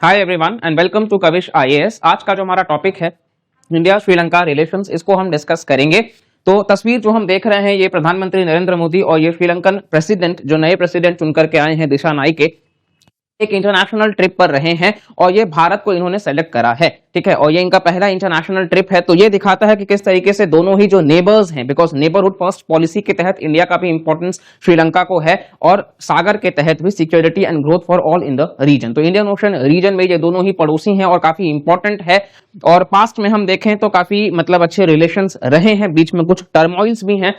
Hi everyone and welcome to Kavish IAS. आज का जो हमारा टॉपिक है इंडिया श्रीलंका रिलेशंस, इसको हम डिस्कस करेंगे। तो तस्वीर जो हम देख रहे हैं ये प्रधानमंत्री नरेंद्र मोदी और ये श्रीलंकन प्रेसिडेंट जो नए प्रेसिडेंट चुनकर के आए हैं दिशा नाइके, एक इंटरनेशनल ट्रिप पर रहे हैं और ये भारत को इन्होंने सेलेक्ट करा है। ठीक है, और ये इनका पहला इंटरनेशनल ट्रिप है। तो ये दिखाता है कि किस तरीके से दोनों ही जो नेबर्स हैं, बिकॉज नेबरहुड फर्स्ट पॉलिसी के तहत इंडिया का भी इंपॉर्टेंस श्रीलंका को है और सागर के तहत भी security and growth for all in the region. तो इंडियन ओशन रीजन में ये दोनों ही पड़ोसी हैं और काफी इंपॉर्टेंट है। और पास्ट में हम देखें तो काफी अच्छे रिलेशंस रहे हैं, बीच में कुछ टर्मोइल्स भी हैं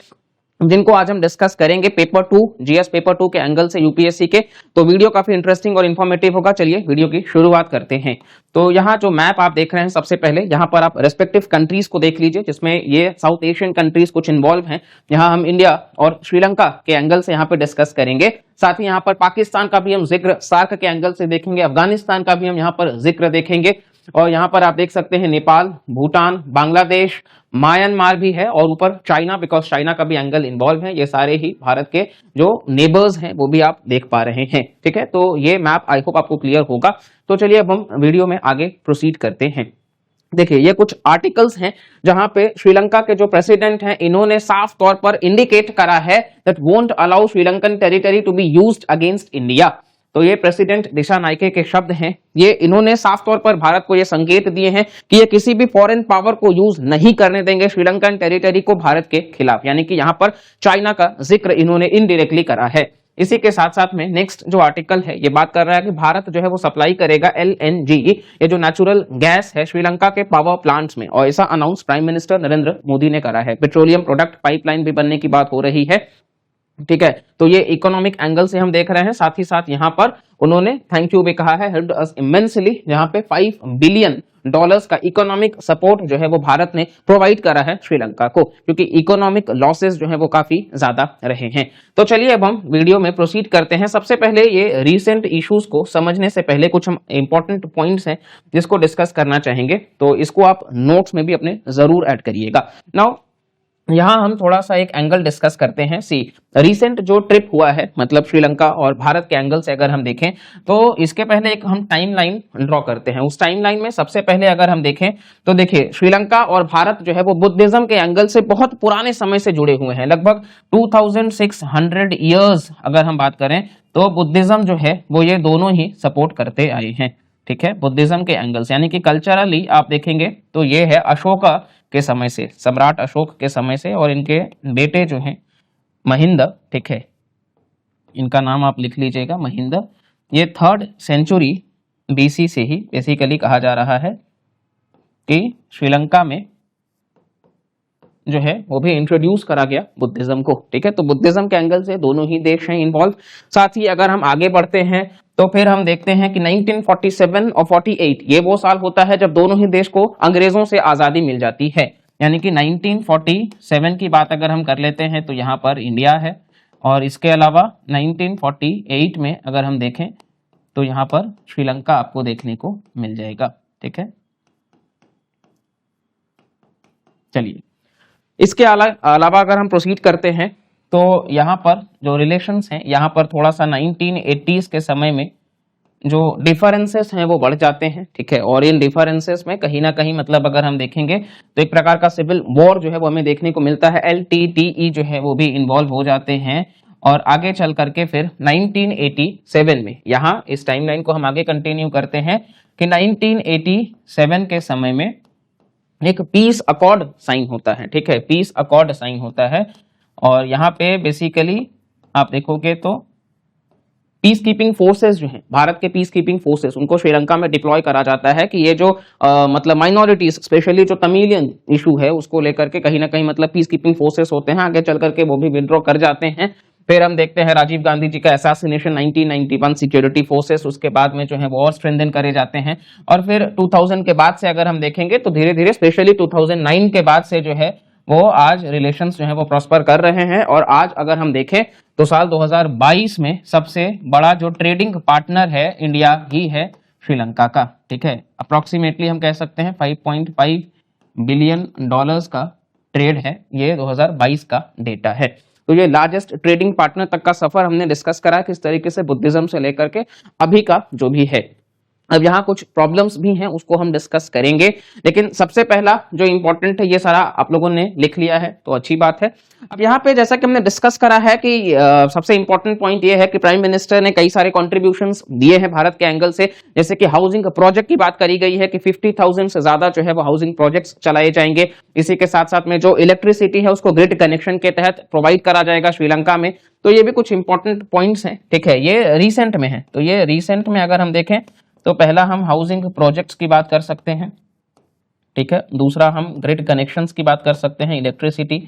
जिनको आज हम डिस्कस करेंगे पेपर 2 जीएस पेपर 2 के एंगल से यूपीएससी के। तो वीडियो काफी इंटरेस्टिंग और इन्फॉर्मेटिव होगा। चलिए वीडियो की शुरुआत करते हैं। तो यहाँ जो मैप आप देख रहे हैं, सबसे पहले यहाँ पर आप रेस्पेक्टिव कंट्रीज को देख लीजिए जिसमें ये साउथ एशियन कंट्रीज कुछ इन्वॉल्व हैं। यहाँ हम इंडिया और श्रीलंका के एंगल से यहाँ पे डिस्कस करेंगे। साथ ही यहाँ पर पाकिस्तान का भी हम जिक्र सार्क के एंगल से देखेंगे, अफगानिस्तान का भी हम यहाँ पर जिक्र देखेंगे। और यहाँ पर आप देख सकते हैं नेपाल, भूटान, बांग्लादेश, म्यांमार भी है और ऊपर चाइना, बिकॉज चाइना का भी एंगल इन्वॉल्व है। ये सारे ही भारत के जो नेबर्स हैं वो भी आप देख पा रहे हैं। ठीक है, तो ये मैप आई होप आपको क्लियर होगा। तो चलिए अब हम वीडियो में आगे प्रोसीड करते हैं। देखिए ये कुछ आर्टिकल्स हैं जहां पे श्रीलंका के जो प्रेसिडेंट हैं इन्होंने साफ तौर पर इंडिकेट करा है that won't allow Sri Lankan territory to be used against India. तो ये प्रेसिडेंट दिशा नाइके के शब्द हैं। ये इन्होंने साफ तौर पर भारत को ये संकेत दिए हैं कि ये किसी भी फॉरेन पावर को यूज नहीं करने देंगे श्रीलंकन टेरिटरी को भारत के खिलाफ, यानी कि यहां पर चाइना का जिक्र इन्होंने इनडायरेक्टली करा है। इसी के साथ साथ में नेक्स्ट जो आर्टिकल है ये बात कर रहा है कि भारत जो है वो सप्लाई करेगा एलएनजी, ये जो नेचुरल गैस है श्रीलंका के पावर प्लांट्स में, और ऐसा announce prime minister Narendra Modi ने करा है। पेट्रोलियम प्रोडक्ट पाइपलाइन भी बनने की बात हो रही है। ठीक है, तो ये इकोनॉमिक एंगल से हम देख रहे हैं। साथ ही साथ यहाँ पर उन्होंने थैंक यू भी कहा है, हेल्प्ड अस इमेंसली, जहां पे $5 बिलियन का इकोनॉमिक सपोर्ट जो है वो भारत ने प्रोवाइड करा है श्रीलंका को, क्योंकि इकोनॉमिक लॉसेस जो है वो काफी ज्यादा रहे हैं। तो चलिए अब हम वीडियो में प्रोसीड करते हैं। सबसे पहले ये रीसेंट इश्यूज को समझने से पहले कुछ हम इंपॉर्टेंट पॉइंट्स हैं जिसको डिस्कस करना चाहेंगे, तो इसको आप नोट्स में भी अपने जरूर ऐड करिएगा। नाउ यहां हम थोड़ा सा एक एंगल डिस्कस करते हैं। सी रिसेंट जो ट्रिप हुआ है, मतलब श्रीलंका और भारत के एंगल से अगर हम देखें तो इसके पहले एक हम टाइमलाइन ड्रॉ करते हैं। उस टाइमलाइन में सबसे पहले अगर हम देखें तो देखिए श्रीलंका और भारत जो है वो बुद्धिज्म के एंगल से बहुत पुराने समय से जुड़े हुए हैं। लगभग 2600 ईयर्स अगर हम बात करें तो बुद्धिज्म जो है वो ये दोनों ही सपोर्ट करते आए हैं। ठीक है, बुद्धिज्म के एंगल से, यानी कि कल्चरली आप देखेंगे तो ये है अशोका के समय से, सम्राट अशोक के समय से, और इनके बेटे जो हैं महिंद, ठीक है, इनका नाम आप लिख लीजिएगा महिंद। ये 3rd सेंचुरी बीसी से ही बेसिकली कहा जा रहा है कि श्रीलंका में जो है वो भी इंट्रोड्यूस करा गया बुद्धिज्म को। ठीक है, तो बुद्धिज्म के एंगल से दोनों ही देश हैं इन्वॉल्व। साथ ही अगर हम आगे बढ़ते हैं तो फिर हम देखते हैं कि 1947 और 48 ये वो साल होता है जब दोनों ही देश को अंग्रेजों से आजादी मिल जाती है। यानी कि 1947 की बात अगर हम कर लेते हैं तो यहाँ पर इंडिया है, और इसके अलावा 1948 में अगर हम देखें तो यहाँ पर श्रीलंका आपको देखने को मिल जाएगा। ठीक है, चलिए इसके अलावा अगर हम प्रोसीड करते हैं तो यहाँ पर जो रिलेशंस हैं, यहाँ पर थोड़ा सा 1980s के समय में जो डिफरेंसेस हैं वो बढ़ जाते हैं। ठीक है, और इन डिफरेंसेस में कहीं ना कहीं अगर हम देखेंगे तो एक प्रकार का सिविल वॉर जो है वो हमें देखने को मिलता है। LTTE जो है वो भी इन्वॉल्व हो जाते हैं, और आगे चल करके फिर 1987 में, यहाँ इस टाइमलाइन को हम आगे कंटिन्यू करते हैं कि 1987 के समय में एक पीस अकॉर्ड साइन होता है। ठीक है, पीस अकॉर्ड साइन होता है, और यहाँ पे बेसिकली आप देखोगे तो पीस कीपिंग फोर्सेस जो हैं, भारत के पीस कीपिंग फोर्सेस, उनको श्रीलंका में डिप्लॉय करा जाता है कि ये जो माइनॉरिटीज, स्पेशली जो तमिलियन इशू है उसको लेकर के कहीं ना कहीं पीस कीपिंग फोर्सेस होते हैं, आगे चल करके वो भी विड्रॉ कर जाते हैं। फिर हम देखते हैं राजीव गांधी जी का असैसिनेशन 1991, सिक्योरिटी फोर्सेस उसके बाद में जो है वो और स्ट्रेंथन करे जाते हैं। और फिर 2000 के बाद से अगर हम देखेंगे तो धीरे धीरे, स्पेशली 2009 के बाद से जो है वो आज रिलेशंस जो है वो प्रॉस्पर कर रहे हैं। और आज अगर हम देखें तो साल 2022 में सबसे बड़ा जो ट्रेडिंग पार्टनर है इंडिया ही है श्रीलंका का। ठीक है, अप्रोक्सीमेटली हम कह सकते हैं $5.5 बिलियन का ट्रेड है, ये 2022 का डेटा है। तो ये लार्जेस्ट ट्रेडिंग पार्टनर तक का सफर हमने डिस्कस करा किस तरीके से बुद्धिज्म से लेकर के अभी का जो भी है। अब यहाँ कुछ प्रॉब्लम्स भी हैं, उसको हम डिस्कस करेंगे, लेकिन सबसे पहला जो इंपॉर्टेंट है ये सारा आप लोगों ने लिख लिया है तो अच्छी बात है। अब यहाँ पे जैसा कि हमने डिस्कस करा है कि सबसे इंपॉर्टेंट पॉइंट ये है कि प्राइम मिनिस्टर ने कई सारे कॉन्ट्रीब्यूशंस दिए हैं भारत के एंगल से, जैसे कि हाउसिंग प्रोजेक्ट की बात करी गई है कि 50,000 से ज्यादा जो है वो हाउसिंग प्रोजेक्ट्स चलाए जाएंगे। इसी के साथ साथ में जो इलेक्ट्रिसिटी है उसको ग्रिड कनेक्शन के तहत प्रोवाइड करा जाएगा श्रीलंका में। तो ये भी कुछ इंपॉर्टेंट पॉइंट्स हैं, ठीक है, ये रिसेंट में है। तो ये रिसेंट में अगर हम देखें तो पहला हम हाउसिंग प्रोजेक्ट्स की बात कर सकते हैं, ठीक है, दूसरा हम ग्रिड कनेक्शंस की बात कर सकते हैं, इलेक्ट्रिसिटी।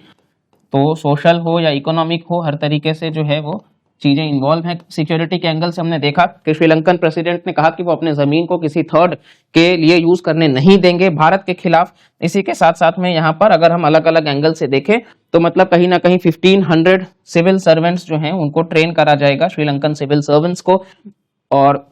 तो सोशल हो या इकोनॉमिक हो, हर तरीके से जो है वो चीजें इन्वॉल्व हैं। सिक्योरिटी के एंगल से हमने देखा कि श्रीलंकन प्रेसिडेंट ने कहा कि वो अपने जमीन को किसी थर्ड के लिए यूज करने नहीं देंगे भारत के खिलाफ। इसी के साथ साथ में यहाँ पर अगर हम अलग अलग एंगल से देखें तो मतलब कहीं ना कहीं 1500 सिविल सर्वेंट्स जो हैं उनको ट्रेन करा जाएगा, श्रीलंकन सिविल सर्वेंट्स को। और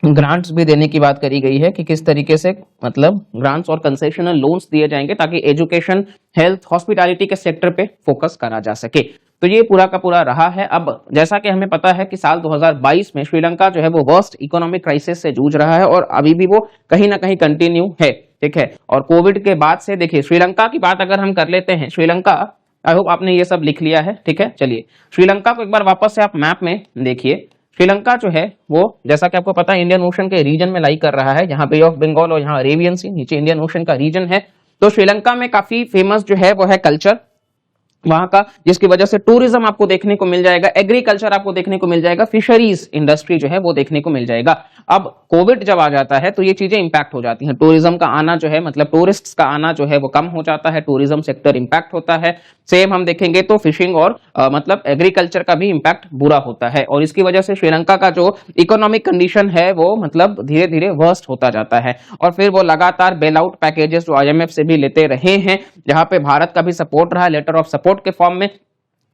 ग्रांट्स भी देने की बात करी गई है कि किस तरीके से मतलब ग्रांट्स और कंसेशनल लोन्स दिए जाएंगे ताकि एजुकेशन, हेल्थ, हॉस्पिटैलिटी के सेक्टर पे फोकस करा जा सके। तो ये पूरा का पूरा रहा है। अब जैसा कि हमें पता है कि साल 2022 में श्रीलंका जो है वो वर्स्ट इकोनॉमिक क्राइसिस से जूझ रहा है और अभी भी वो कहीं ना कहीं कंटिन्यू है, ठीक है। और कोविड के बाद से देखिए श्रीलंका की बात अगर हम कर लेते हैं, श्रीलंका, आई होप आपने ये सब लिख लिया है, ठीक है। चलिए श्रीलंका को एक बार वापस से आप मैप में देखिए। श्रीलंका जो है वो जैसा कि आपको पता है इंडियन ओशन के रीजन में लाई कर रहा है, यहाँ बे ऑफ बंगाल और यहाँ अरेबियन सी, नीचे इंडियन ओशन का रीजन है। तो श्रीलंका में काफी फेमस जो है वो है कल्चर वहां का, जिसकी वजह से टूरिज्म आपको देखने को मिल जाएगा, एग्रीकल्चर आपको देखने को मिल जाएगा, फिशरीज इंडस्ट्री जो है वो देखने को मिल जाएगा। अब कोविड जब आ जाता है तो ये चीजें इंपैक्ट हो जाती हैं, टूरिज्म का आना जो है मतलब टूरिस्ट्स का आना जो है वो कम हो जाता है, टूरिज्म सेक्टर इंपैक्ट होता है। सेम हम देखेंगे तो फिशिंग और मतलब एग्रीकल्चर का भी इंपैक्ट बुरा होता है और इसकी वजह से श्रीलंका का जो इकोनॉमिक कंडीशन है वो मतलब धीरे धीरे वर्स्ट होता जाता है। और फिर वो लगातार बेल आउट पैकेजेस जो IMF से भी लेते रहे हैं, जहां पे भारत का भी सपोर्ट रहा, लेटर ऑफ सपोर्ट के फॉर्म में,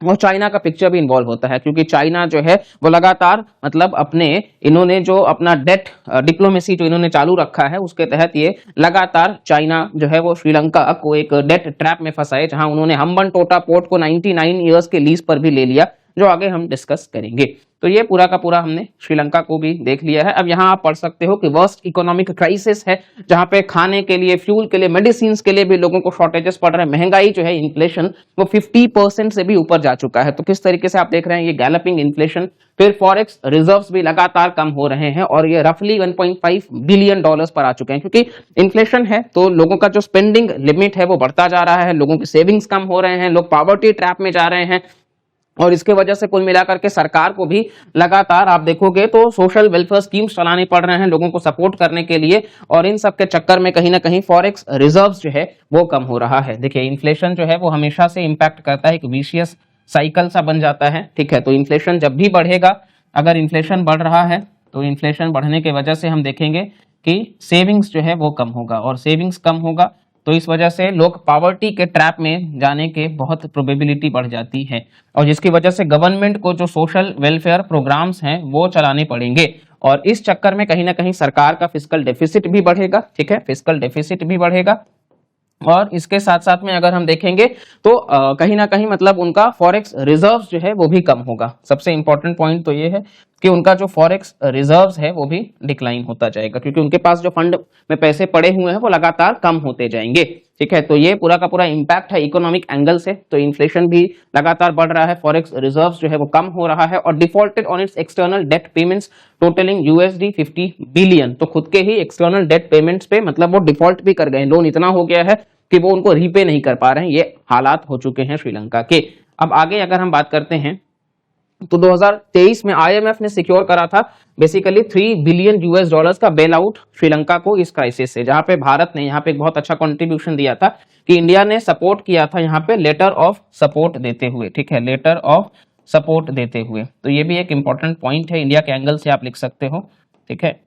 और चाइना का पिक्चर भी इन्वॉल्व होता है क्योंकि चाइना जो है वो लगातार मतलब अपने इन्होंने जो अपना डेट डिप्लोमेसी जो इन्होंने चालू रखा है उसके तहत ये लगातार चाइना जो है वो श्रीलंका को एक डेट ट्रैप में फंसाए, जहां उन्होंने हम्बनटोटा पोर्ट को 99 ईयर्स के लीज पर भी ले लिया, जो आगे हम डिस्कस करेंगे। तो ये पूरा का पूरा हमने श्रीलंका को भी देख लिया है। अब यहाँ आप पढ़ सकते हो कि वर्स्ट इकोनॉमिक क्राइसिस है, जहां पे खाने के लिए, फ्यूल के लिए, मेडिसिन के लिए भी लोगों को शॉर्टेजेस पड़ रहे हैं, महंगाई जो है, इन्फ्लेशन वो 50% से भी ऊपर जा चुका है। तो किस तरीके से आप देख रहे हैं ये गैलपिंग इन्फ्लेशन। फिर फॉरेक्स रिजर्व्स भी लगातार कम हो रहे हैं और ये रफली 1.5 बिलियन डॉलर्स पर आ चुके हैं, क्योंकि इन्फ्लेशन है तो लोगों का जो स्पेंडिंग लिमिट है वो बढ़ता जा रहा है, लोगों की सेविंग्स कम हो रहे हैं, लोग पॉवर्टी ट्रैप में जा रहे हैं और इसके वजह से कुल मिलाकर के सरकार को भी लगातार आप देखोगे तो सोशल वेलफेयर स्कीम्स चलाने पड़ रहे हैं लोगों को सपोर्ट करने के लिए, और इन सब के चक्कर में कहीं ना कहीं फॉरेक्स रिजर्व्स जो है वो कम हो रहा है। देखिए इन्फ्लेशन जो है वो हमेशा से इंपैक्ट करता है, एक विशियस साइकिल सा बन जाता है, ठीक है। तो इन्फ्लेशन जब भी बढ़ेगा, अगर इन्फ्लेशन बढ़ रहा है तो इन्फ्लेशन बढ़ने की वजह से हम देखेंगे कि सेविंग्स जो है वो कम होगा, और सेविंग्स कम होगा तो इस वजह से लोग पॉवर्टी के ट्रैप में जाने के बहुत प्रोबेबिलिटी बढ़ जाती है, और जिसकी वजह से गवर्नमेंट को जो सोशल वेलफेयर प्रोग्राम्स हैं वो चलाने पड़ेंगे, और इस चक्कर में कहीं ना कहीं सरकार का फिस्कल डेफिसिट भी बढ़ेगा, ठीक है, फिस्कल डेफिसिट भी बढ़ेगा। और इसके साथ साथ में अगर हम देखेंगे तो कहीं ना कहीं मतलब उनका फॉरेक्स रिजर्व्स जो है वो भी कम होगा। सबसे इंपॉर्टेंट पॉइंट तो ये है कि उनका जो फॉरेक्स रिजर्व्स है वो भी डिक्लाइन होता जाएगा, क्योंकि उनके पास जो फंड में पैसे पड़े हुए हैं वो लगातार कम होते जाएंगे, ठीक है। तो ये पूरा का पूरा इंपैक्ट है इकोनॉमिक एंगल से। तो इन्फ्लेशन भी लगातार बढ़ रहा है, फॉरेक्स रिजर्व्स जो है वो कम हो रहा है, और defaulted on it's external debt payments totalling $50 billion. तो खुद के ही एक्सटर्नल डेट पेमेंट्स पे मतलब वो डिफॉल्ट भी कर गए, लोन इतना हो गया है कि वो उनको रीपे नहीं कर पा रहे हैं, ये हालात हो चुके हैं श्रीलंका के। अब आगे अगर हम बात करते हैं तो 2023 में IMF ने सिक्योर करा था बेसिकली $3 बिलियन का बेल आउट श्रीलंका को इस क्राइसिस से, जहां पे भारत ने यहाँ पे एक बहुत अच्छा कंट्रीब्यूशन दिया था कि इंडिया ने सपोर्ट किया था यहाँ पे लेटर ऑफ सपोर्ट देते हुए, ठीक है, लेटर ऑफ सपोर्ट देते हुए। तो ये भी एक इंपॉर्टेंट पॉइंट है, इंडिया के एंगल से आप लिख सकते हो, ठीक है।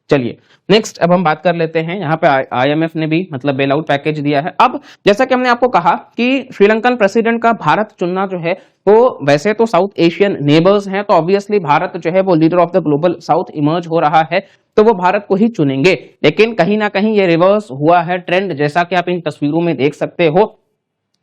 चलिए नेक्स्ट अब हम बात कर लेते हैं, यहाँ पे IMF ने भी मतलब बेल आउट पैकेज दिया है। अब जैसा कि हमने आपको कहा कि श्रीलंकन प्रेसिडेंट का भारत चुनना जो है वो वैसे तो साउथ एशियन नेबर्स हैं, तो ऑब्वियसली भारत जो है वो leader of the global south emerge हो रहा है, तो वो भारत को ही चुनेंगे। लेकिन कहीं ना कहीं ये रिवर्स हुआ है ट्रेंड, जैसा कि आप इन तस्वीरों में देख सकते हो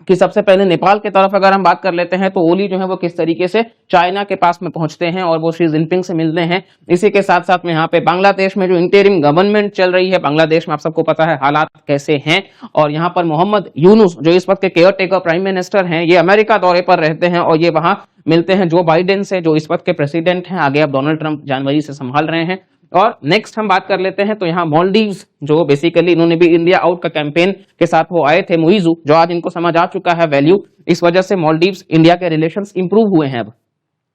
कि सबसे पहले नेपाल की तरफ अगर हम बात कर लेते हैं तो ओली जो है वो किस तरीके से चाइना के पास में पहुंचते हैं और वो शी जिनपिंग से मिलते हैं। इसी के साथ साथ में यहाँ पे बांग्लादेश में जो इंटरिम गवर्नमेंट चल रही है, बांग्लादेश में आप सबको पता है हालात कैसे हैं, और यहाँ पर मोहम्मद यूनुस जो इस वक्त के केयर टेकर प्राइम मिनिस्टर हैं, ये अमेरिका दौरे पर रहते हैं और ये वहां मिलते हैं जो बाइडेन से, जो इस वक्त के प्रेसिडेंट हैं। आगे अब डोनाल्ड ट्रंप जनवरी से संभाल रहे हैं। और नेक्स्ट हम बात कर लेते हैं तो यहाँ मालदीव्स, जो बेसिकली इन्होंने भी इंडिया आउट का कैंपेन के साथ वो आए थे, मुइजू, जो आज इनको समझ आ चुका है वैल्यू, इस वजह से मालदीव्स इंडिया के रिलेशंस इंप्रूव हुए हैं। अब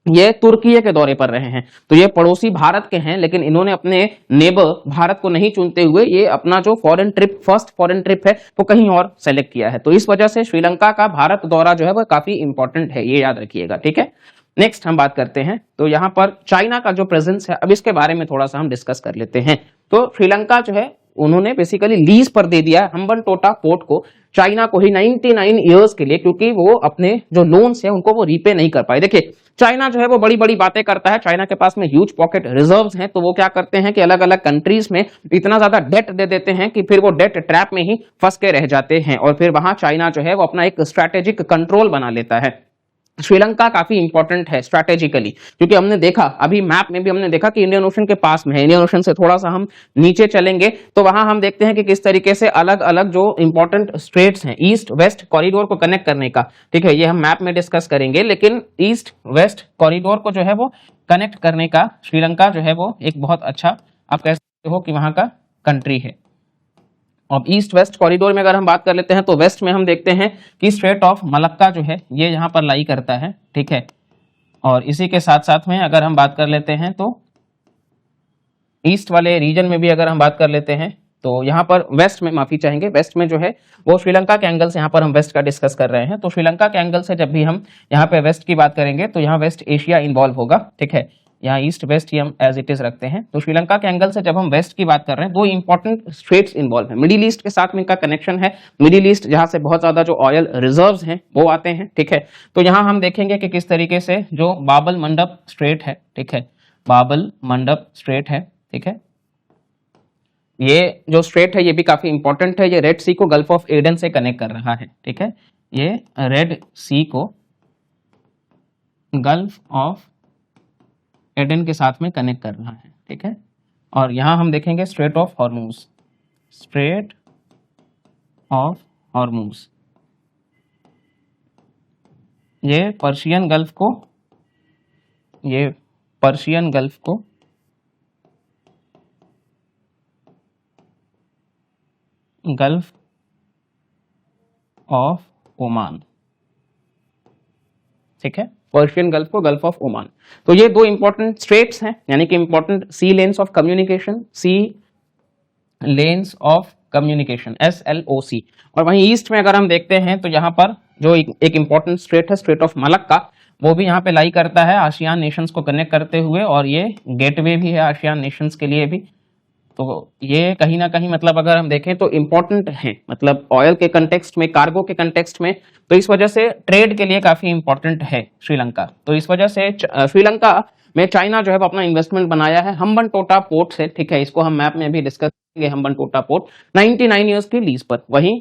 ये तुर्की के दौरे पर रहे हैं, तो ये पड़ोसी भारत के हैं, लेकिन इन्होंने अपने नेबर भारत को नहीं चुनते हुए ये अपना जो foreign trip, first foreign trip है, वो कहीं और सेलेक्ट किया है। तो इस वजह से श्रीलंका का भारत दौरा जो है वो काफी इंपॉर्टेंट है, ये याद रखिएगा, ठीक है। नेक्स्ट हम बात करते हैं तो यहाँ पर चाइना का जो प्रेजेंस है, अब इसके बारे में थोड़ा सा हम डिस्कस कर लेते हैं। तो श्रीलंका जो है उन्होंने बेसिकली लीज पर दे दिया हम्बनटोटा पोर्ट को चाइना को ही 99 इयर्स के लिए, क्योंकि वो अपने जो लोन्स है उनको वो रीपे नहीं कर पाए। देखिए चाइना जो है वो बड़ी बड़ी बातें करता है, चाइना के पास में ह्यूज पॉकेट रिजर्व्स हैं, तो वो क्या करते हैं कि अलग अलग कंट्रीज में इतना ज्यादा डेट दे देते हैं कि फिर वो डेट ट्रैप में ही फंस के रह जाते हैं, और फिर वहां चाइना जो है वो अपना एक स्ट्रैटेजिक कंट्रोल बना लेता है। श्रीलंका काफी इंपॉर्टेंट है स्ट्रैटेजिकली, क्योंकि हमने देखा अभी मैप में भी हमने देखा कि इंडियन ओशन के पास में है। इंडियन ओशन से थोड़ा सा हम नीचे चलेंगे तो वहां हम देखते हैं कि किस तरीके से अलग अलग जो इंपॉर्टेंट स्ट्रेट्स हैं, ईस्ट वेस्ट कॉरिडोर को कनेक्ट करने का, ठीक है, ये हम मैप में डिस्कस करेंगे, लेकिन ईस्ट वेस्ट कॉरिडोर को जो है वो कनेक्ट करने का श्रीलंका जो है वो एक बहुत अच्छा, आप कह सकते हो कि वहां का कंट्री है। अब ईस्ट वेस्ट कॉरिडोर में अगर हम बात कर लेते हैं तो वेस्ट में हम देखते हैं कि स्ट्रेट ऑफ मलक्का जो है ये यहाँ पर लाई करता है, ठीक है। और इसी के साथ साथ में अगर हम बात कर लेते हैं तो ईस्ट वाले रीजन में भी अगर हम बात कर लेते हैं तो यहाँ पर वेस्ट में, माफी चाहेंगे, वेस्ट में जो है वो श्रीलंका के एंगल से, यहाँ पर हम वेस्ट का डिस्कस कर रहे हैं, तो श्रीलंका के एंगल से जब भी हम यहाँ पे वेस्ट की बात करेंगे तो यहाँ वेस्ट एशिया इन्वॉल्व होगा, ठीक है। यहाँ ईस्ट वेस्ट ही हम एज इट इज रखते हैं। तो श्रीलंका के एंगल से जब हम वेस्ट की बात कर रहे हैं, दो इंपॉर्टेंट स्ट्रेट्स इन्वॉल्व है, मिडिल ईस्ट के साथ में इनका कनेक्शन है, मिडिल ईस्ट जहां से बहुत ज्यादा जो ऑयल रिजर्व्स हैं वो आते हैं, ठीक है। तो यहाँ हम देखेंगे कि किस तरीके से जो बाबल मंडप स्ट्रेट है, ठीक है, बाबल मंडप स्ट्रेट है, ठीक है, ये जो स्ट्रेट है ये भी काफी इंपॉर्टेंट है। ये रेड सी को गल्फ ऑफ एडन से कनेक्ट कर रहा है, ठीक है, ये रेड सी को गल्फ ऑफ एडन के साथ में कनेक्ट कर रहा है, ठीक है। और यहां हम देखेंगे Strait of Hormuz, Strait of Hormuz, ये पर्शियन गल्फ को, ये पर्शियन गल्फ को गल्फ ऑफ ओमान, ठीक है, पर्शियन गल्फ को गल्फ ऑफ ओमान। तो ये दो इंपॉर्टेंट स्ट्रेट्स हैं, यानी कि important sea lanes of communication, sea lanes of communication, SLOC। और वहीं ईस्ट में अगर हम देखते हैं तो यहाँ पर जो एक इंपॉर्टेंट स्ट्रेट है, स्ट्रेट ऑफ मलक्का, वो भी यहाँ पे लाई करता है आसियान नेशंस को कनेक्ट करते हुए, और ये गेटवे भी है आसियान नेशंस के लिए भी। तो ये कहीं ना कहीं मतलब अगर हम देखें तो इंपॉर्टेंट है, मतलब ऑयल के कंटेक्स्ट में, कार्गो के कंटेक्स्ट में, तो इस वजह से ट्रेड के लिए काफी इंपॉर्टेंट है श्रीलंका। तो इस वजह से श्रीलंका में चाइना जो है अपना इन्वेस्टमेंट बनाया है हम्बनटोटा पोर्ट से, ठीक है, इसको हम मैप में भी डिस्कस करेंगे। हम्बनटोटा पोर्ट 99 ईयर्स की लीज पर। वहीं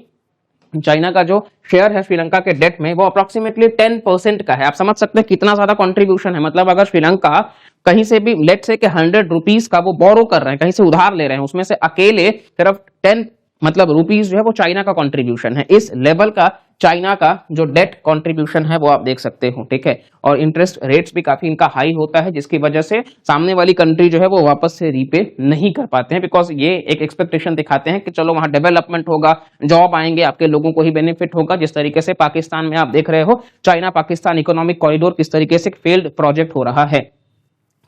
चाइना का जो शेयर है श्रीलंका के डेट में वो अप्रोक्सीमेटली 10% का है। आप समझ सकते हैं कितना ज्यादा कंट्रीब्यूशन है। मतलब अगर श्रीलंका कहीं से भी लेट से कि 100 रुपीज का वो बोरो कर रहे हैं, कहीं से उधार ले रहे हैं, उसमें से अकेले सिर्फ 10 मतलब रुपीज जो है वो चाइना का कंट्रीब्यूशन है। इस लेवल का चाइना का जो डेट कंट्रीब्यूशन है वो आप देख सकते हो, ठीक है। और इंटरेस्ट रेट्स भी काफी इनका हाई होता है, जिसकी वजह से सामने वाली कंट्री जो है वो वापस से रीपे नहीं कर पाते हैं, बिकॉज ये एक एक्सपेक्टेशन दिखाते हैं कि चलो वहां डेवलपमेंट होगा, जॉब आएंगे, आपके लोगों को ही बेनिफिट होगा। जिस तरीके से पाकिस्तान में आप देख रहे हो चाइना पाकिस्तान इकोनॉमिक कॉरिडोर किस तरीके से फेल्ड प्रोजेक्ट हो रहा है।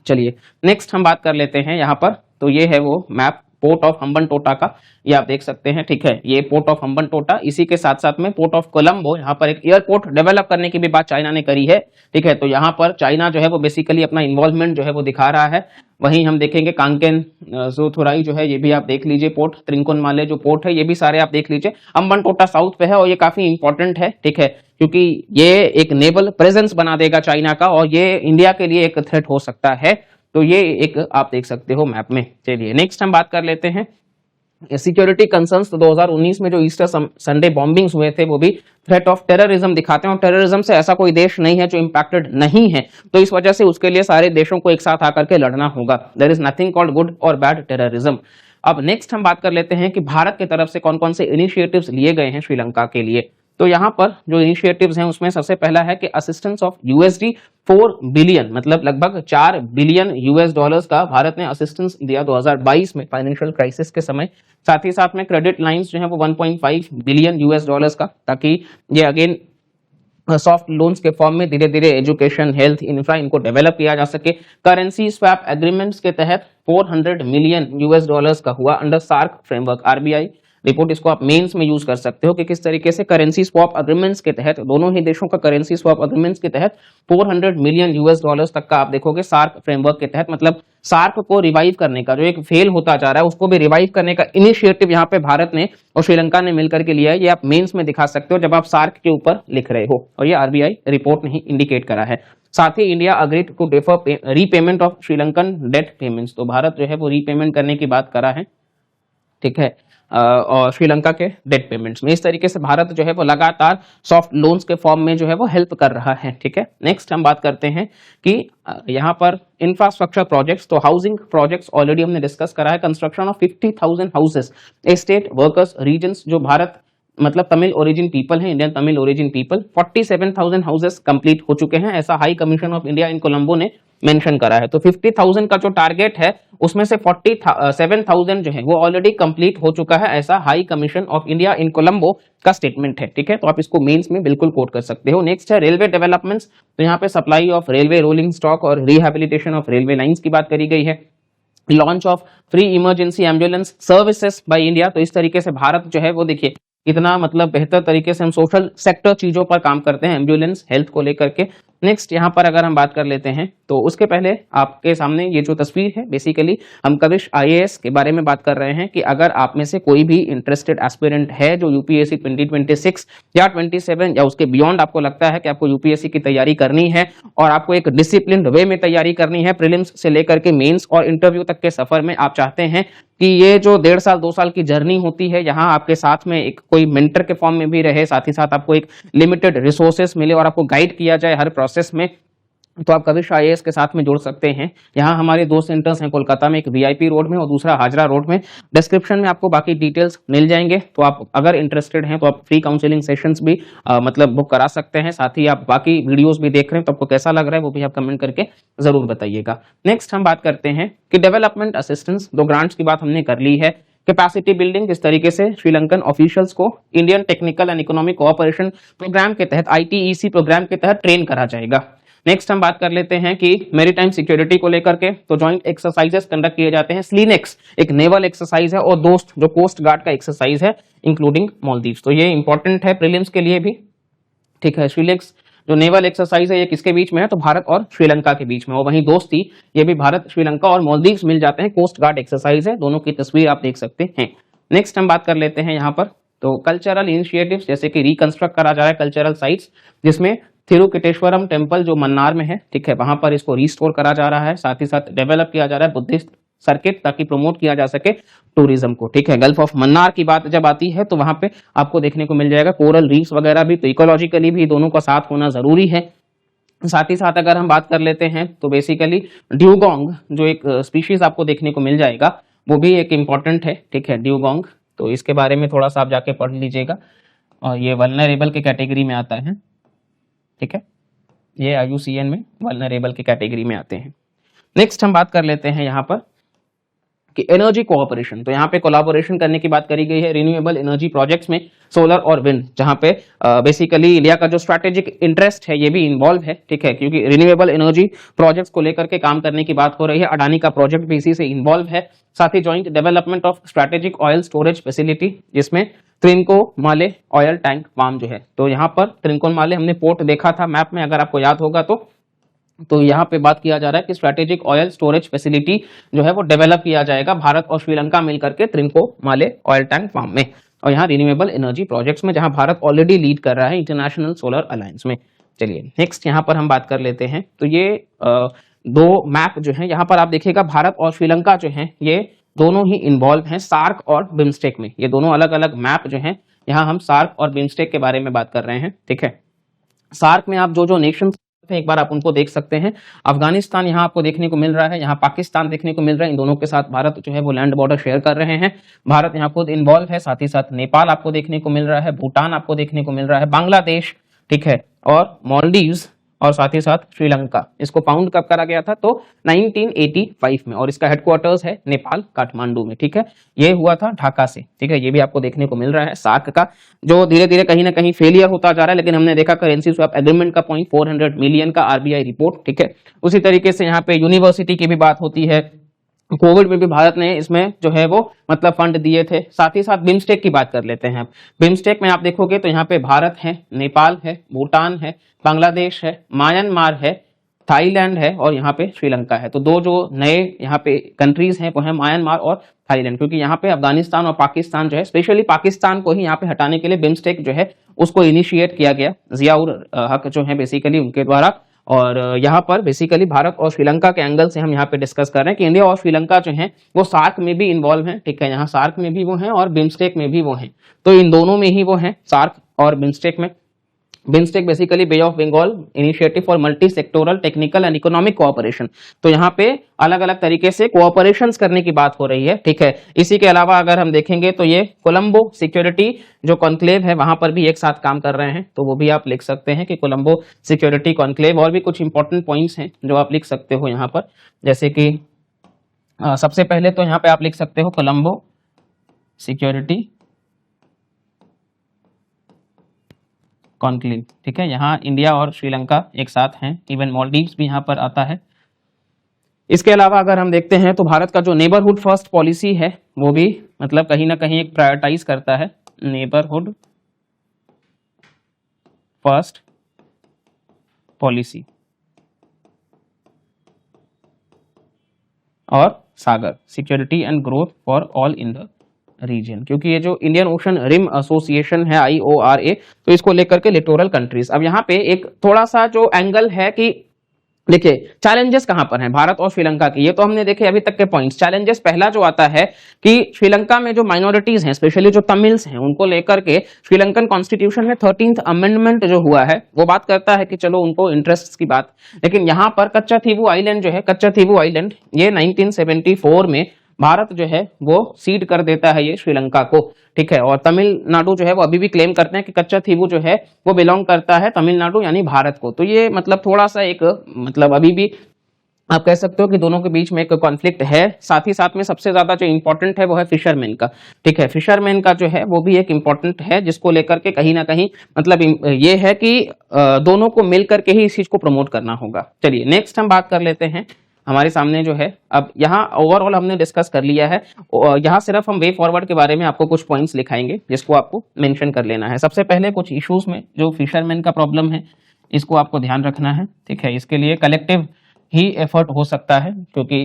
चलिए नेक्स्ट हम बात कर लेते हैं यहाँ पर। तो ये है वो मैप पोर्ट ऑफ हम्बनटोटा का, ये आप देख सकते हैं, ठीक है, ये पोर्ट ऑफ हम्बनटोटा। इसी के साथ साथ में पोर्ट ऑफ कोलंबो, यहाँ पर एक एयरपोर्ट डेवलप करने की भी बात चाइना ने करी है, ठीक है। तो यहाँ पर चाइना जो है वो बेसिकली अपना इन्वॉल्वमेंट जो है वो दिखा रहा है। वहीं हम देखेंगे कांकेन जोथुराई जो है, ये भी आप देख लीजिए पोर्ट, त्रिंकोनमाले जो पोर्ट है ये भी सारे आप देख लीजिए। हम्बनटोटा साउथ पे है और ये काफी इंपॉर्टेंट है, ठीक है, क्योंकि ये एक नेवल प्रेजेंस बना देगा चाइना का और ये इंडिया के लिए एक थ्रेट हो सकता है। तो ये एक आप देख सकते हो मैप में। चलिए नेक्स्ट हम बात कर लेते हैं सिक्योरिटी कंसर्न्स तो 2019 में जो ईस्टर संडे बॉम्बिंग्स हुए थे वो भी थ्रेट ऑफ टेररिज्म दिखाते हैं, और टेररिज्म से ऐसा कोई देश नहीं है जो इंपैक्टेड नहीं है, तो इस वजह से उसके लिए सारे देशों को एक साथ आकर के लड़ना होगा। There is nothing called good और बैड टेररिज्म। अब नेक्स्ट हम बात कर लेते हैं कि भारत की तरफ से कौन कौन से इनिशिएटिव्स लिए गए हैं श्रीलंका के लिए। तो यहाँ पर जो इनिशिएटिव्स हैं उसमें सबसे पहला है कि असिस्टेंस ऑफ यूएसडी 4 बिलियन, मतलब लगभग 4 बिलियन यूएस डॉलर्स का भारत ने असिस्टेंस दिया 2022 में फाइनेंशियल क्राइसिस के समय। साथ ही साथ में क्रेडिट लाइंस जो है वो 1.5 बिलियन यूएस डॉलर्स का, ताकि ये अगेन सॉफ्ट लोन्स के फॉर्म में धीरे धीरे एजुकेशन, हेल्थ, इंफ्रा इनको डेवलप किया जा सके। करेंसी स्वैप एग्रीमेंट्स के तहत 400 मिलियन यूएस डॉलर्स का हुआ under SAARC framework. RBI report इसको आप मेंस में यूज कर सकते हो कि किस तरीके से करेंसी स्वैप अग्रीमेंट्स के तहत, दोनों ही देशों का करेंसी स्वैप अग्रीमेंट्स के तहत 400 मिलियन यूएस डॉलर्स तक का आप देखोगे सार्क फ्रेमवर्क के तहत, मतलब सार्क को रिवाइव करने का, जो एक फेल होता जा रहा है उसको भी रिवाइव करने का इनिशिएटिव यहाँ पे भारत ने और श्रीलंका ने मिलकर के लिया है। ये आप मेंस में दिखा सकते हो जब आप सार्क के ऊपर लिख रहे हो, और ये आरबीआई रिपोर्ट ने ही इंडिकेट करा है। साथ ही India agreed to defer repayment of Sri Lankan debt payments, तो भारत जो है वो रीपेमेंट करने की बात करा है, ठीक है, और श्रीलंका के डेट पेमेंट्स में। इस तरीके से भारत जो है वो लगातार सॉफ्ट लोन्स के फॉर्म में जो है वो हेल्प कर रहा है, ठीक है। नेक्स्ट हम बात करते हैं कि यहाँ पर इंफ्रास्ट्रक्चर प्रोजेक्ट्स, तो हाउसिंग प्रोजेक्ट्स ऑलरेडी हमने डिस्कस करा है। Construction of 50,000 houses, state workers regions, जो भारत मतलब तमिल ओरिजिन पीपल है, Indian Tamil origin people, 47,000 houses complete हो चुके हैं, ऐसा high commission of India in Colombo ने मेंशन करा है। तो 50,000 का जो टारगेट है उसमें से 47,000 जो है वो ऑलरेडी कंप्लीट हो चुका है, ऐसा high commission of India in Colombo का स्टेटमेंट है, ठीक है। तो आप इसको मेंस में बिल्कुल कोट कर सकते हो। नेक्स्ट है रेलवे डेवलपमेंट्स, तो यहाँ पे supply of railway rolling stock और रिहेबिलिटेशन ऑफ रेलवे लाइंस की बात करी गई है। Launch of free emergency ambulance services by India, तो इस तरीके से भारत जो है वो देखिए इतना मतलब बेहतर तरीके से हम सोशल सेक्टर चीजों पर काम करते हैं, एम्बुलेंस हेल्थ को लेकर के। नेक्स्ट यहाँ पर अगर हम बात कर लेते हैं तो उसके पहले आपके सामने ये जो तस्वीर है, बेसिकली हम कविश आईएएस के बारे में बात कर रहे हैं कि अगर आप में से कोई भी इंटरेस्टेड एस्पिरेंट है जो यूपीएससी 2026 या 27 या उसके बियॉन्ड आपको लगता है कि आपको यूपीएससी की तैयारी करनी है और आपको एक डिसिप्लिन वे में तैयारी करनी है, प्रीलिम्स से लेकर के मेंस और इंटरव्यू तक के सफर में आप चाहते हैं कि ये जो 1.5 साल 2 साल की जर्नी होती है, यहाँ आपके साथ में एक कोई मेंटर के फॉर्म में भी रहे, साथ ही साथ आपको एक लिमिटेड रिसोर्सेस मिले और आपको गाइड किया जाए हर प्रोसेस में, तो आप कविश आईएएस के साथ में जुड़ सकते हैं। यहाँ हमारे 2 सेंटर्स हैं कोलकाता में, एक वीआईपी रोड में और दूसरा हाजरा रोड में। डिस्क्रिप्शन में आपको बाकी डिटेल्स मिल जाएंगे, तो आप अगर इंटरेस्टेड हैं तो आप फ्री काउंसलिंग सेशंस भी मतलब बुक करा सकते हैं। साथ ही आप बाकी वीडियोस भी देख रहे हैं तो आपको कैसा लग रहा है वो भी आप कमेंट करके जरूर बताइएगा। नेक्स्ट हम बात करते हैं कि डेवलपमेंट असिस्टेंस, 2 ग्रांट्स की बात हमने कर ली है। कैपेसिटी बिल्डिंग, जिस तरीके से श्रीलंकन ऑफिशियल्स को Indian technical and economic cooperation programme के तहत, आईटीईसी प्रोग्राम के तहत ट्रेन करा जाएगा। नेक्स्ट हम बात कर लेते हैं कि मैरीटाइम सिक्योरिटी को लेकर के, तो जॉइंट एक्सरसाइजेस कंडक्ट किए जाते हैं। स्लीनेक्स एक नेवल एक्सरसाइज है और दोस्त जो कोस्ट गार्ड का एक्सरसाइज है इंक्लूडिंग मालदीव्स, तो ये इंपॉर्टेंट है प्रीलिम्स के लिए भी, ठीक है। श्रीलेक्स जो नेवल एक्सरसाइज है ये किसके बीच में है, तो भारत और श्रीलंका के बीच में, और वहीं दोस्ती ये भी भारत, श्रीलंका और मालदीव्स मिल जाते हैं, कोस्ट गार्ड एक्सरसाइज है, दोनों की तस्वीर आप देख सकते हैं। नेक्स्ट हम बात कर लेते हैं यहाँ पर तो कल्चरल इनिशिएटिव्स, जैसे कि रिकंस्ट्रक्ट करा जा रहा है कल्चरल साइट्स, जिसमें थिरुकेटेश्वरम टेम्पल जो मन्नार में है, ठीक है, वहां पर इसको रिस्टोर करा जा रहा है। साथ ही साथ डेवलप किया जा रहा है बुद्धिस्ट सर्किट, ताकि प्रमोट किया जा सके टूरिज्म को, ठीक है। गल्फ ऑफ मन्नार की बात जब आती है तो वहां पे आपको देखने को मिल जाएगा कोरल रीफ्स वगैरह भी, तो इकोलॉजिकली भी दोनों का साथ होना जरूरी है। साथ ही साथ अगर हम बात कर लेते हैं तो बेसिकली ड्यूगोंग जो एक स्पीशीज आपको देखने को मिल जाएगा वो भी एक इम्पॉर्टेंट है, ठीक है, ड्यूगोंग, तो इसके बारे में थोड़ा सा आप जाके पढ़ लीजिएगा, और ये वल्नरेबल के कैटेगरी में आता है, ठीक है, ये IUCN में वल्नरेबल के कैटेगरी में आते हैं। नेक्स्ट हम बात कर लेते हैं यहाँ पर कि एनर्जी कोऑपरेशन, तो यहाँ पे कोलैबोरेशन करने की बात करी गई है रिन्यूएबल एनर्जी प्रोजेक्ट्स में, सोलर और विंड, जहाँ पे बेसिकली इंडिया का जो स्ट्रैटेजिक इंटरेस्ट है ये भी इन्वॉल्व है, ठीक है, क्योंकि रिन्यूएबल एनर्जी प्रोजेक्ट्स को लेकर के काम करने की बात हो रही है। अडानी का प्रोजेक्ट भी इसी से इन्वॉल्व है। साथ ही joint development of strategic oil storage facility, जिसमें त्रिंकोमाले ऑयल टैंक फार्म जो है, तो यहाँ पर त्रिंकोमाले हमने पोर्ट देखा था मैप में, अगर आपको याद होगा तो यहाँ पे बात किया जा रहा है कि स्ट्रैटेजिक ऑयल स्टोरेज फैसिलिटी जो है वो डेवलप किया जाएगा भारत और श्रीलंका मिलकर के त्रिंकोमाले ऑयल टैंक फार्म में, और यहाँ रिन्यूएबल एनर्जी प्रोजेक्ट्स में, जहां भारत ऑलरेडी लीड कर रहा है इंटरनेशनल सोलर अलायंस में। चलिए नेक्स्ट यहाँ पर हम बात कर लेते हैं, तो ये 2 मैप जो है यहाँ पर आप देखिएगा, भारत और श्रीलंका जो है ये दोनों ही इन्वॉल्व हैं सार्क और बिम्स्टेक में। ये दोनों अलग अलग मैप जो हैं, यहाँ हम सार्क और बिम्स्टेक के बारे में बात कर रहे हैं, ठीक है। सार्क में आप जो जो नेशन थे एक बार आप उनको देख सकते हैं। अफगानिस्तान यहाँ आपको देखने को मिल रहा है, यहाँ पाकिस्तान देखने को मिल रहा है। इन दोनों के साथ भारत जो है वो लैंड बॉर्डर शेयर कर रहे हैं। भारत यहाँ खुद इन्वॉल्व है, साथ ही साथ नेपाल आपको देखने को मिल रहा है, भूटान आपको देखने को मिल रहा है, बांग्लादेश, ठीक है, और मालदीव्स और साथ ही साथ श्रीलंका। इसको फाउंड कब करा गया था? तो 1985 में, और इसका हेडक्वार्टर्स है नेपाल काठमांडू में, ठीक है। ये हुआ था ढाका से, ठीक है। ये भी आपको देखने को मिल रहा है सार्क का, जो धीरे धीरे कहीं ना कहीं फेलियर होता जा रहा है, लेकिन हमने देखा करेंसी स्वैप एग्रीमेंट का पॉइंट 400 मिलियन का आरबीआई रिपोर्ट, ठीक है। उसी तरीके से यहाँ पे यूनिवर्सिटी की भी बात होती है। कोविड में भी भारत ने इसमें जो है वो मतलब फंड दिए थे। साथ ही साथ बिम्स्टेक की बात कर लेते हैं। बिम्स्टेक में आप देखोगे तो यहाँ पे भारत है, नेपाल है, भूटान है, बांग्लादेश है, म्यांमार है, थाईलैंड है और यहाँ पे श्रीलंका है। तो दो जो नए यहाँ पे कंट्रीज हैं वो है म्यांमार और थाईलैंड, क्योंकि यहाँ पे अफगानिस्तान और पाकिस्तान जो है, स्पेशली पाकिस्तान को ही यहाँ पे हटाने के लिए बिम्स्टेक जो है उसको इनिशिएट किया गया, जियाउर हक जो है बेसिकली उनके द्वारा। और यहाँ पर बेसिकली भारत और श्रीलंका के एंगल से हम यहाँ पे डिस्कस कर रहे हैं कि इंडिया और श्रीलंका जो है वो सार्क में भी इन्वॉल्व हैं, ठीक है। यहाँ सार्क में भी वो हैं और बिम्स्टेक में भी वो हैं, तो इन दोनों में ही वो हैं, सार्क और बिम्स्टेक में। BIMSTEC basically bay of Bengal initiative for multi sectoral technical and economic cooperation. तो यहाँ पे अलग अलग तरीके से कोऑपरेशन करने की बात हो रही है, ठीक है। इसी के अलावा अगर हम देखेंगे तो ये कोलंबो सिक्योरिटी जो कॉन्क्लेव है वहां पर भी एक साथ काम कर रहे हैं, तो वो भी आप लिख सकते हैं कि कोलंबो सिक्योरिटी कॉन्क्लेव। और भी कुछ इंपॉर्टेंट पॉइंट्स हैं जो आप लिख सकते हो यहाँ पर, जैसे कि सबसे पहले तो यहाँ पे आप लिख सकते हो कोलंबो सिक्योरिटी कॉन्क्लेव, ठीक है। यहाँ इंडिया और श्रीलंका एक साथ हैं, इवन मालदीव्स भी यहाँ पर आता है। इसके अलावा अगर हम देखते हैं तो भारत का जो नेबरहुड फर्स्ट पॉलिसी है वो भी मतलब कहीं ना कहीं एक प्रायोरिटाइज करता है नेबरहुड फर्स्ट पॉलिसी और Sagar security and growth for all in the region, क्योंकि ये जो इंडियन ओशन रिम एसोसिएशन है IORA, तो इसको लेकर के लिटोरल कंट्रीज। अब यहाँ पे एक थोड़ा सा जो एंगल है कि देखिए चैलेंजेस कहां पर हैं भारत और श्रीलंका की, ये तो हमने देखे अभी तक के पॉइंट्स। चैलेंजेस पहला जो आता है कि श्रीलंका में जो माइनॉरिटीज हैं, स्पेशली जो तमिल्स हैं, उनको लेकर के श्रीलंकन कॉन्स्टिट्यूशन में 13th अमेंडमेंट जो हुआ है वो बात करता है कि चलो उनको इंटरेस्ट की बात, लेकिन यहाँ पर कच्चाथीवू आइलैंड जो है, कच्चाथीवू आइलैंड ये 1974 में भारत जो है वो सीड कर देता है ये श्रीलंका को, ठीक है। और तमिलनाडु जो है वो अभी भी क्लेम करते हैं कि कच्चाथीवू जो है वो बिलोंग करता है तमिलनाडु यानी भारत को। तो ये मतलब थोड़ा सा एक मतलब अभी भी आप कह सकते हो कि दोनों के बीच में एक कॉन्फ्लिक्ट है। साथ ही साथ में सबसे ज्यादा जो इंपॉर्टेंट है वो है फिशरमैन का, ठीक है। फिशरमैन का जो है वो भी एक इंपॉर्टेंट है, जिसको लेकर के कहीं ना कहीं मतलब ये है कि दोनों को मिल करके ही इस चीज को प्रमोट करना होगा। चलिए नेक्स्ट हम बात कर लेते हैं हमारे सामने जो है, अब यहाँ ओवरऑल हमने डिस्कस कर लिया है। यहाँ सिर्फ हम वे फॉरवर्ड के बारे में आपको कुछ पॉइंट्स लिखाएंगे जिसको आपको मेंशन कर लेना है। सबसे पहले कुछ इश्यूज में जो फिशरमैन का प्रॉब्लम है इसको आपको ध्यान रखना है, ठीक है। इसके लिए कलेक्टिव ही एफर्ट हो सकता है, क्योंकि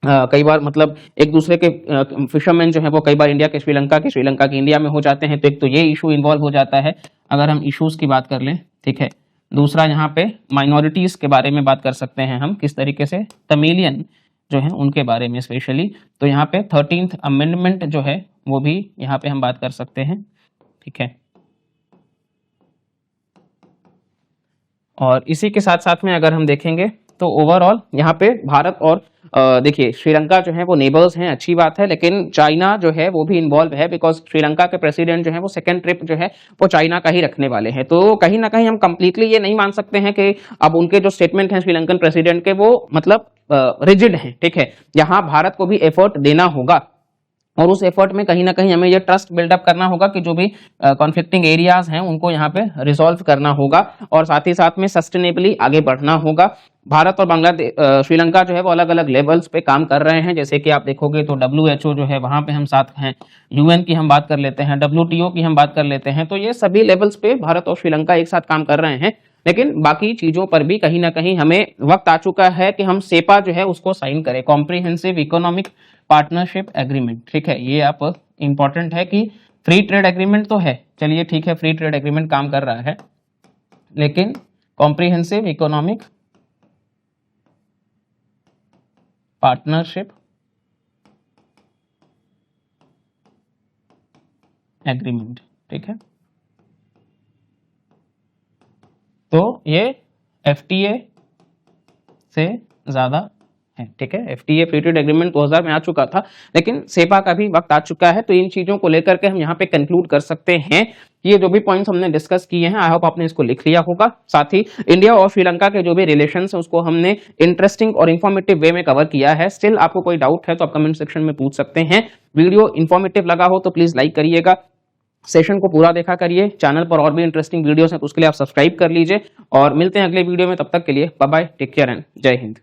कई बार मतलब एक दूसरे के फिशरमैन जो है वो कई बार इंडिया के श्रीलंका की इंडिया में हो जाते हैं, तो एक तो ये इशू इन्वॉल्व हो जाता है अगर हम इश्यूज की बात कर लें, ठीक है। दूसरा यहाँ पे माइनॉरिटीज के बारे में बात कर सकते हैं हम, किस तरीके से तमिलियन जो है उनके बारे में स्पेशली, तो यहाँ पे 13th अमेंडमेंट जो है वो भी यहाँ पे हम बात कर सकते हैं, ठीक है। और इसी के साथ साथ में अगर हम देखेंगे तो ओवरऑल यहाँ पे भारत और देखिए श्रीलंका जो है वो नेबर्स हैं, अच्छी बात है, लेकिन चाइना जो है वो भी इन्वॉल्व है, बिकॉज श्रीलंका के प्रेसिडेंट जो है वो सेकंड ट्रिप जो है वो चाइना का ही रखने वाले हैं। तो कहीं ना कहीं हम कंप्लीटली ये नहीं मान सकते हैं कि अब उनके जो स्टेटमेंट हैं श्रीलंकन प्रेसिडेंट के वो मतलब रिजिड हैं, ठीक है। यहाँ भारत को भी एफर्ट देना होगा और उस एफर्ट में कहीं ना कहीं हमें यह ट्रस्ट बिल्डअप करना होगा कि जो भी कॉन्फ्लिक्टिंग एरियाज हैं उनको यहाँ पे रिजॉल्व करना होगा और साथ ही साथ में सस्टेनेबली आगे बढ़ना होगा। भारत और बांग्लादेश श्रीलंका जो है वो अलग अलग लेवल्स पे काम कर रहे हैं, जैसे कि आप देखोगे तो WHO जो है वहां पे हम साथ हैं, UN की हम बात कर लेते हैं, WTO की हम बात कर लेते हैं, तो ये सभी लेवल्स पे भारत और श्रीलंका एक साथ काम कर रहे हैं। लेकिन बाकी चीजों पर भी कहीं ना कहीं हमें वक्त आ चुका है कि हम सेपा जो है उसको साइन करें, कॉम्प्रिहेंसिव इकोनॉमिक पार्टनरशिप एग्रीमेंट, ठीक है। ये आप इंपॉर्टेंट है कि फ्री ट्रेड एग्रीमेंट तो है, चलिए ठीक है, फ्री ट्रेड एग्रीमेंट काम कर रहा है, लेकिन कॉम्प्रिहेंसिव इकोनॉमिक पार्टनरशिप एग्रीमेंट, ठीक है। तो ये FTA से ज्यादा है, ठीक है। FTA फ्री ट्रेड एग्रीमेंट 2000 में आ चुका था, लेकिन सेपा का भी वक्त आ चुका है। तो इन चीजों को लेकर के हम यहाँ पे कंक्लूड कर सकते हैं कि ये जो भी पॉइंट्स हमने डिस्कस किए हैं, आई होप आपने इसको लिख लिया होगा। साथ ही इंडिया और श्रीलंका के जो भी रिलेशंस हैं उसको हमने इंटरेस्टिंग और इंफॉर्मेटिव वे में कवर किया है। स्टिल आपको कोई डाउट है तो आप कमेंट सेक्शन में पूछ सकते हैं। वीडियो इंफॉर्मेटिव लगा हो तो प्लीज लाइक करिएगा, सेशन को पूरा देखा करिए। चैनल पर और भी इंटरेस्टिंग वीडियोस हैं तो उसके लिए आप सब्सक्राइब कर लीजिए, और मिलते हैं अगले वीडियो में। तब तक के लिए bye bye, take care and जय हिंद।